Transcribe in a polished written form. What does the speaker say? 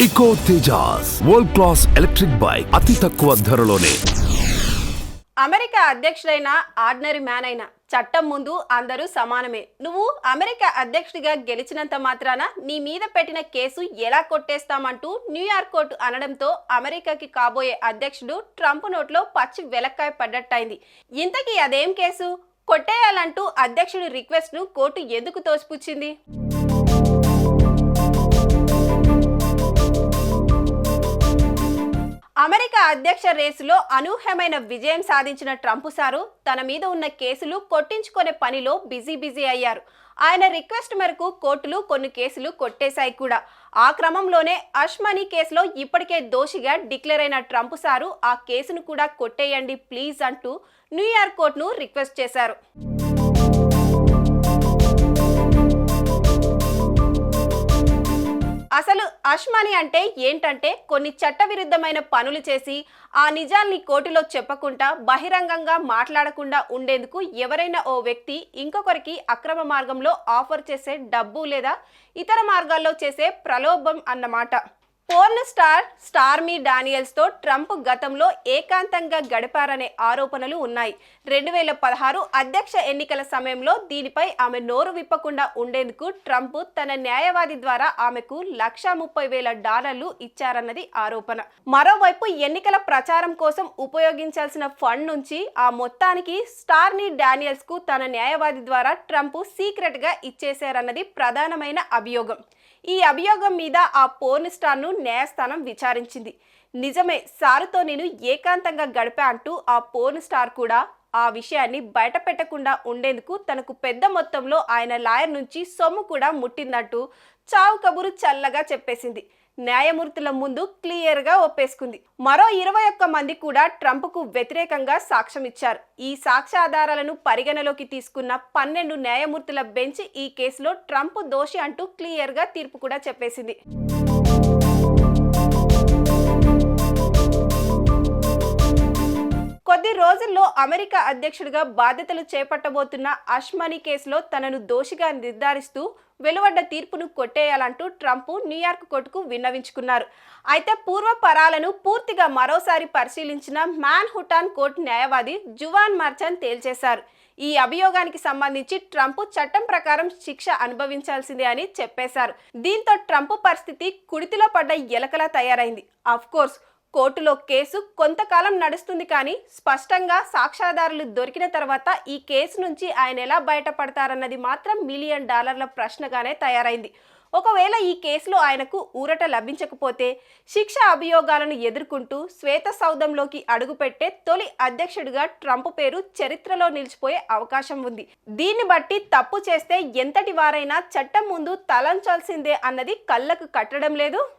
Eco Tejas world class electric bike అతి తక్కువ ధరలోనే. అమెరికా అధ్యక్షుడైన ఆర్డినరీ మ్యాన్ అయిన చట్టం ముందు అందరూ సమానమే. నువ్వు అమెరికా అధ్యక్షుడిగా గెలిచినంత మాత్రాన నీ మీద పెట్టిన కేసు ఎలా కొట్టేస్తామంటూ న్యూయార్క్ కోర్టు అనడంతో అమెరికాకి కాబోయే అధ్యక్షుడు ట్రంప్ నోట్లో పచ్చి వెలక్కాయ పడ్డట్టయింది. ఇంతకీ అదేం కేసు? కొట్టేయాలంటూ అధ్యక్షుడి రిక్వెస్ట్ ను కోర్టు ఎందుకు తోసిపుచ్చింది? అమెరికా అధ్యక్ష రేసులో అనూహ్యమైన విజయం సాధించిన ట్రంప్ సారు తన మీద ఉన్న కేసులు కొట్టించుకునే పనిలో బిజీ అయ్యారు. ఆయన రిక్వెస్ట్ మేరకు కోర్టులు కొన్ని కేసులు కొట్టేశాయి కూడా. ఆ క్రమంలోనే హష్ మనీ కేసులో ఇప్పటికే దోషిగా డిక్లేర్ అయిన ట్రంప్ సారు ఆ కేసును కూడా కొట్టేయండి ప్లీజ్ అంటూ న్యూయార్క్ కోర్టును రిక్వెస్ట్ చేశారు. అసలు హష్ మనీ అంటే ఏంటంటే కొన్ని చట్టవిరుద్ధమైన పనులు చేసి ఆ నిజాల్ని కోర్టులో చెప్పకుండా బహిరంగంగా మాట్లాడకుండా ఉండేందుకు ఎవరైనా ఓ వ్యక్తి ఇంకొకరికి అక్రమ మార్గంలో ఆఫర్ చేసే డబ్బు లేదా ఇతర మార్గాల్లో చేసే ప్రలోభం అన్నమాట. పోర్న్ స్టార్ స్టార్మీ డానియల్స్ తో ట్రంప్ గతంలో ఏకాంతంగా గడిపారనే ఆరోపణలు ఉన్నాయి. 2016 అధ్యక్ష ఎన్నికల సమయంలో దీనిపై ఆమె నోరు విప్పకుండా ఉండేందుకు ట్రంప్ తన న్యాయవాది ద్వారా ఆమెకు $130,000 ఇచ్చారన్నది ఆరోపణ. మరోవైపు ఎన్నికల ప్రచారం కోసం ఉపయోగించాల్సిన ఫండ్ నుంచి ఆ మొత్తానికి స్టార్మీ డానియల్స్ కు తన న్యాయవాది ద్వారా ట్రంప్ సీక్రెట్ గా ఇచ్చేశారన్నది ప్రధానమైన అభియోగం. ఈ అభియోగం మీద ఆ పోర్న్ స్టార్ ను న్యాయస్థానం విచారించింది. నిజమే, సారుతో నేను ఏకాంతంగా గడిపా అంటూ ఆ పోర్న్ స్టార్ కూడా ఆ విషయాన్ని బయట పెట్టకుండా ఉండేందుకు తనకు పెద్ద మొత్తంలో ఆయన లాయర్ నుంచి సొమ్ము కూడా ముట్టిందంటూ చావు కబురు చల్లగా చెప్పేసింది. న్యాయమూర్తుల ముందు క్లియర్ గా ఒప్పేసుకుంది. మరో 21 మంది కూడా ట్రంప్ కు వ్యతిరేకంగా సాక్ష్యం ఇచ్చారు. ఈ సాక్ష్యాధారాలను పరిగణలోకి తీసుకున్న 12 న్యాయమూర్తుల బెంచ్ ఈ కేసులో ట్రంప్ దోషి అంటూ క్లియర్ గా తీర్పు కూడా చెప్పేసింది. కొద్ది రోజుల్లో అమెరికా అధ్యక్షుడిగా బాధ్యతలు చేపట్టబోతున్న హష్ మనీ కేసులో తనను దోషిగా నిర్ధారిస్తూ వెలువడ్డ తీర్పును కొట్టేయాలంటూ ట్రంప్ న్యూయార్క్ కోర్టుకు విన్నవించుకున్నారు. అయితే పూర్వపరాలను పూర్తిగా మరోసారి పరిశీలించిన మ్యాన్హటన్ కోర్టు న్యాయవాది జువాన్ మర్చన్ తేల్చేశారు. ఈ అభియోగానికి సంబంధించి ట్రంప్ చట్టం ప్రకారం శిక్ష అనుభవించాల్సిందే అని చెప్పేశారు. దీంతో ట్రంప్ పరిస్థితి కుడితిలో పడ్డ ఎలకలా తయారైంది. అఫ్కోర్స్ కోర్టులో కేసు కొంతకాలం నడుస్తుంది, కానీ స్పష్టంగా సాక్ష్యాధారాలు దొరికిన తర్వాత ఈ కేసు నుంచి ఆయన ఎలా బయటపడతారన్నది మాత్రం $1 మిలియన్ ప్రశ్నగానే తయారైంది. ఒకవేళ ఈ కేసులో ఆయనకు ఊరట లభించకపోతే శిక్ష అభియోగాలను ఎదుర్కొంటూ శ్వేత సౌధంలోకి అడుగుపెట్టే తొలి అధ్యక్షుడిగా ట్రంప్ పేరు చరిత్రలో నిలిచిపోయే అవకాశం ఉంది. దీన్ని బట్టి తప్పు చేస్తే ఎంతటి వారైనా చట్టం ముందు తలంచాల్సిందే అన్నది కళ్ళకు కట్టడం లేదు.